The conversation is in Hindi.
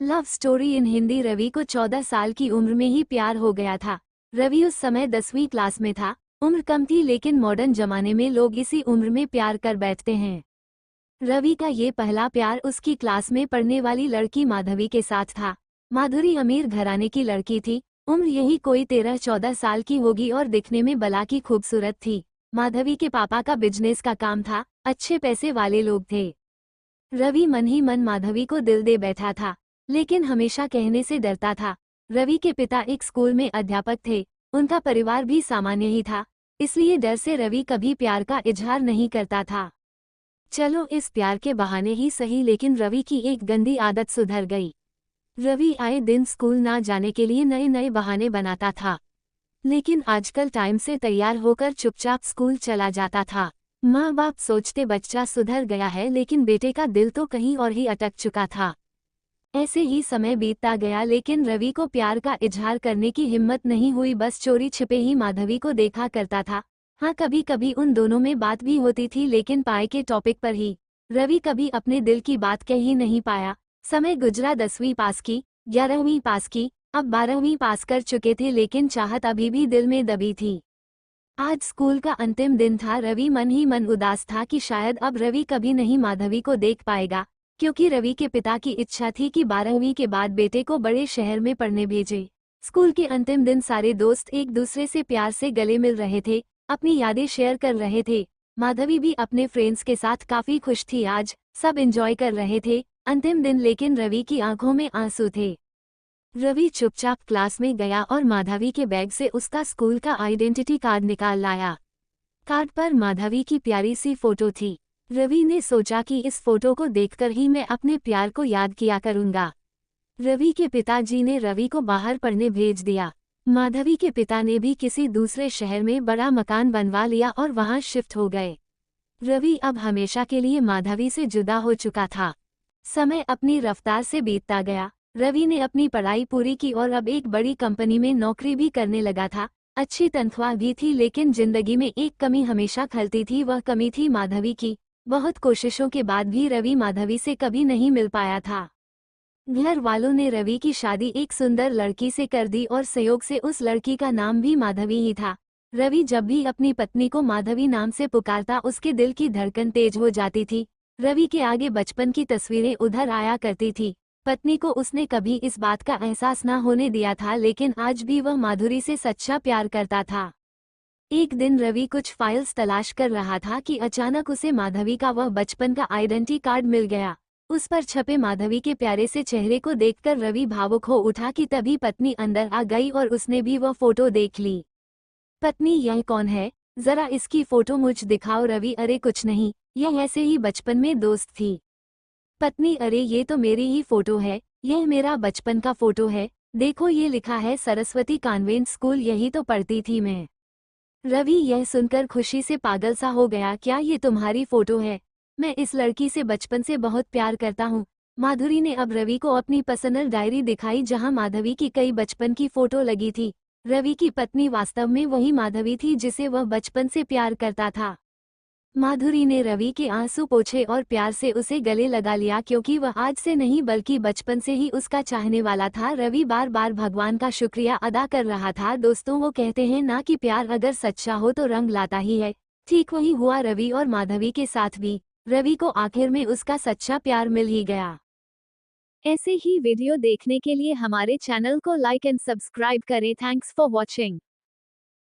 Love story in Hindi. Ravi को 14 साल की उम्र में ही प्यार हो गया था। रवि उस समय 10वीं क्लास में था। उम्र कम थी लेकिन मॉडर्न जमाने में लोग इसी उम्र में प्यार कर बैठते हैं। रवि का ये पहला प्यार उसकी क्लास में पढ़ने वाली लड़की माधवी के साथ था। माधुरी अमीर घराने की लड़की थी। उम्र यही कोई 13-14 साल की होगी और दिखने में बला की खूबसूरत थी। माधवी के पापा का बिजनेस का काम था, अच्छे पैसे वाले लोग थे। रवि मन ही मन माधवी को दिल दे बैठा था, लेकिन हमेशा कहने से डरता था। रवि के पिता एक स्कूल में अध्यापक थे। उनका परिवार भी सामान्य ही था, इसलिए डर से रवि कभी प्यार का इजहार नहीं करता था। चलो इस प्यार के बहाने ही सही, लेकिन रवि की एक गंदी आदत सुधर गई। रवि आए दिन स्कूल ना जाने के लिए नए नए बहाने बनाता था, लेकिन आजकल टाइम से तैयार होकर चुपचाप स्कूल चला जाता था। माँ बाप सोचते बच्चा सुधर गया है, लेकिन बेटे का दिल तो कहीं और ही अटक चुका था। ऐसे ही समय बीतता गया, लेकिन रवि को प्यार का इजहार करने की हिम्मत नहीं हुई। बस चोरी छिपे ही माधवी को देखा करता था। हाँ, कभी कभी उन दोनों में बात भी होती थी, लेकिन पाए के टॉपिक पर ही। रवि कभी अपने दिल की बात कह ही नहीं पाया। समय गुजरा, 10वीं पास की, 11वीं पास की, अब 12वीं पास कर चुके थे, लेकिन चाहत अभी भी दिल में दबी थी। आज स्कूल का अंतिम दिन था। रवि मन ही मन उदास था कि शायद अब रवि कभी नहीं माधवी को देख पाएगा, क्योंकि रवि के पिता की इच्छा थी कि 12वीं के बाद बेटे को बड़े शहर में पढ़ने भेजे। स्कूल के अंतिम दिन सारे दोस्त एक दूसरे से प्यार से गले मिल रहे थे, अपनी यादें शेयर कर रहे थे। माधवी भी अपने फ्रेंड्स के साथ काफी खुश थी। आज सब एंजॉय कर रहे थे अंतिम दिन, लेकिन रवि की आंखों में आंसू थे। रवि चुपचाप क्लास में गया और माधवी के बैग से उसका स्कूल का आइडेंटिटी कार्ड निकाल लाया। कार्ड पर माधवी की प्यारी सी फोटो थी। रवि ने सोचा कि इस फोटो को देखकर ही मैं अपने प्यार को याद किया करूंगा। रवि के पिताजी ने रवि को बाहर पढ़ने भेज दिया। माधवी के पिता ने भी किसी दूसरे शहर में बड़ा मकान बनवा लिया और वहां शिफ्ट हो गए। रवि अब हमेशा के लिए माधवी से जुदा हो चुका था। समय अपनी रफ्तार से बीतता गया। रवि ने अपनी पढ़ाई पूरी की और अब एक बड़ी कंपनी में नौकरी भी करने लगा था। अच्छी तनख्वाह भी थी, लेकिन जिंदगी में एक कमी हमेशा खलती थी। वह कमी थी माधवी की। बहुत कोशिशों के बाद भी रवि माधवी से कभी नहीं मिल पाया था। घर वालों ने रवि की शादी एक सुंदर लड़की से कर दी और संयोग से उस लड़की का नाम भी माधवी ही था। रवि जब भी अपनी पत्नी को माधवी नाम से पुकारता, उसके दिल की धड़कन तेज हो जाती थी। रवि के आगे बचपन की तस्वीरें उधर आया करती थी। पत्नी को उसने कभी इस बात का एहसास न होने दिया था, लेकिन आज भी वह माधुरी से सच्चा प्यार करता था। एक दिन रवि कुछ फाइल्स तलाश कर रहा था कि अचानक उसे माधवी का वह बचपन का आइडेंटिटी कार्ड मिल गया। उस पर छपे माधवी के प्यारे से चेहरे को देखकर रवि भावुक हो उठा कि तभी पत्नी अंदर आ गई और उसने भी वह फोटो देख ली। पत्नी, यह कौन है? जरा इसकी फोटो मुझ दिखाओ। रवि, अरे कुछ नहीं, यह ऐसे ही बचपन में दोस्त थी। पत्नी, अरे ये तो मेरी ही फोटो है, यह मेरा बचपन का फोटो है। देखो ये लिखा है सरस्वती कॉन्वेंट स्कूल, यही तो पढ़ती थी मैं। रवि यह सुनकर खुशी से पागल सा हो गया। क्या ये तुम्हारी फोटो है? मैं इस लड़की से बचपन से बहुत प्यार करता हूँ। माधुरी ने अब रवि को अपनी पर्सनल डायरी दिखाई, जहाँ माधवी की कई बचपन की फोटो लगी थी। रवि की पत्नी वास्तव में वही माधवी थी जिसे वह बचपन से प्यार करता था। माधुरी ने रवि के आंसू पोंछे और प्यार से उसे गले लगा लिया, क्योंकि वह आज से नहीं बल्कि बचपन से ही उसका चाहने वाला था। रवि बार बार भगवान का शुक्रिया अदा कर रहा था। दोस्तों, वो कहते हैं ना कि प्यार अगर सच्चा हो तो रंग लाता ही है। ठीक वही हुआ रवि और माधवी के साथ भी। रवि को आखिर में उसका सच्चा प्यार मिल ही गया। ऐसे ही वीडियो देखने के लिए हमारे चैनल को लाइक एंड सब्सक्राइब करें। Thanks for watching.